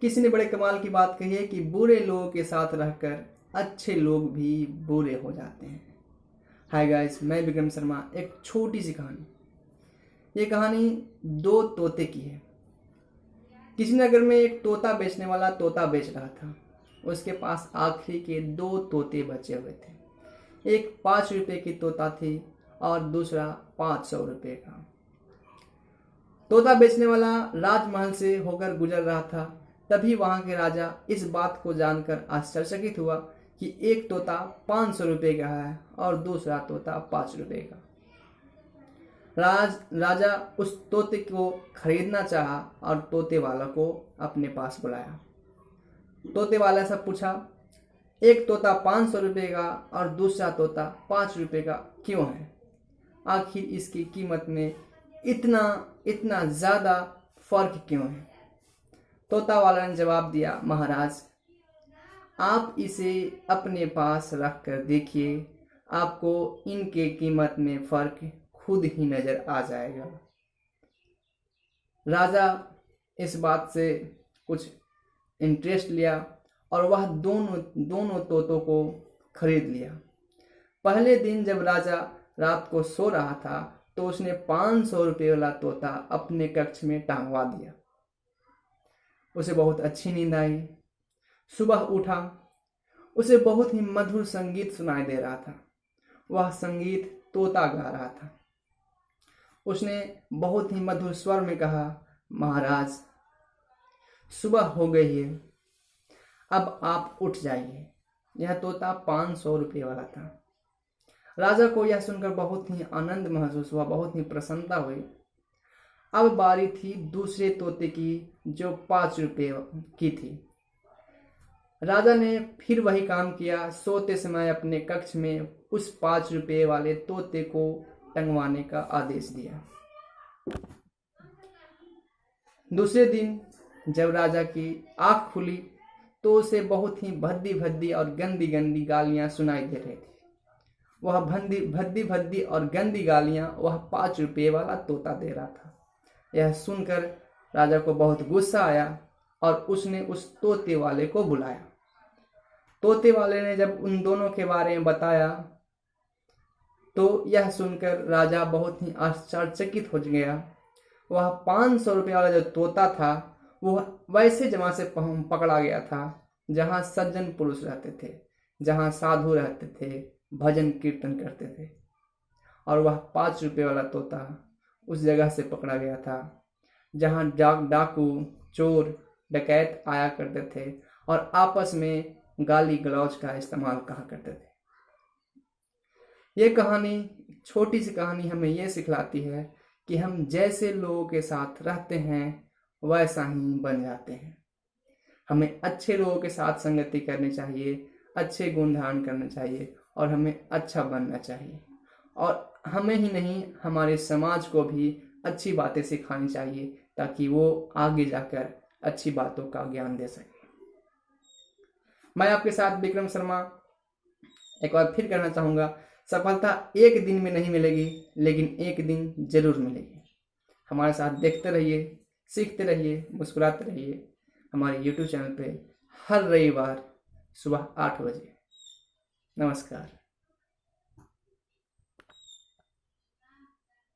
किसी ने बड़े कमाल की बात कही है कि बुरे लोगों के साथ रहकर अच्छे लोग भी बुरे हो जाते हैं। हाय गाइस, मैं विक्रम शर्मा। एक छोटी सी कहानी। ये कहानी दो तोते की है। किसी नगर में एक तोता बेचने वाला तोता बेच रहा था। उसके पास आखिरी के दो तोते बचे हुए थे। एक 5 रुपए की तोता थी और दूसरा 500 रुपए का। तोता बेचने वाला राजमहल से होकर गुजर रहा था। तभी वहां के राजा इस बात को जानकर आश्चर्यचकित हुआ कि एक तोता 500 रुपए का है और दूसरा तोता 5 रुपए का। राजा उस तोते को खरीदना चाहा और तोते वाला को अपने पास बुलाया। तोते वाला से पूछा, एक तोता 500 रुपए का और दूसरा तोता 5 रुपए का क्यों है? आखिर इसकी कीमत में इतना ज्यादा फर्क क्यों है? तोता वाला ने जवाब दिया, महाराज, आप इसे अपने पास रख कर देखिए, आपको इनके कीमत में फर्क खुद ही नजर आ जाएगा। राजा इस बात से कुछ इंटरेस्ट लिया और वह दोनों तोतों को खरीद लिया। पहले दिन जब राजा रात को सो रहा था तो उसने 500 रुपये वाला तोता अपने कक्ष में टांगवा दिया। उसे बहुत अच्छी नींद आई। सुबह उठा, उसे बहुत ही मधुर संगीत सुनाई दे रहा था। वह संगीत तोता गा रहा था। उसने बहुत ही मधुर स्वर में कहा, महाराज, सुबह हो गई है, अब आप उठ जाइए। यह तोता 500 रुपये वाला था। राजा को यह सुनकर बहुत ही आनंद महसूस हुआ, बहुत ही प्रसन्नता हुई। अब बारी थी दूसरे तोते की जो 5 रुपये की थी। राजा ने फिर वही काम किया। सोते समय अपने कक्ष में उस 5 रुपये वाले तोते को टंगवाने का आदेश दिया। दूसरे दिन जब राजा की आंख खुली तो उसे बहुत ही भद्दी भद्दी और गंदी गंदी गालियां सुनाई दे रही थी। वह भद्दी भद्दी और गंदी गालियां वह 5 रुपये वाला तोता दे रहा था। यह सुनकर राजा को बहुत गुस्सा आया और उसने उस तोते वाले को बुलाया। तोते वाले ने जब उन दोनों के बारे में बताया तो यह सुनकर राजा बहुत ही आश्चर्यचकित हो गया। वह 500 रुपये वाला जो तोता था वह वैसे जगह से पकड़ा गया था जहां सज्जन पुरुष रहते थे, जहां साधु रहते थे, भजन कीर्तन करते थे। और वह 5 रुपये वाला तोता उस जगह से पकड़ा गया था जहां डाकू, चोर, डकैत आया करते थे और आपस में गाली गलौज का इस्तेमाल कहा करते थे। ये कहानी, छोटी सी कहानी, हमें यह सिखलाती है कि हम जैसे लोगों के साथ रहते हैं वैसा ही बन जाते हैं। हमें अच्छे लोगों के साथ संगति करनी चाहिए, अच्छे गुण धारण करने चाहिए और हमें अच्छा बनना चाहिए। और हमें ही नहीं, हमारे समाज को भी अच्छी बातें सिखानी चाहिए ताकि वो आगे जाकर अच्छी बातों का ज्ञान दे सके। मैं आपके साथ विक्रम शर्मा एक बार फिर कहना चाहूँगा, सफलता एक दिन में नहीं मिलेगी लेकिन एक दिन जरूर मिलेगी। हमारे साथ देखते रहिए, सीखते रहिए, मुस्कुराते रहिए हमारे YouTube चैनल पे हर रविवार सुबह 8 बजे। नमस्कार।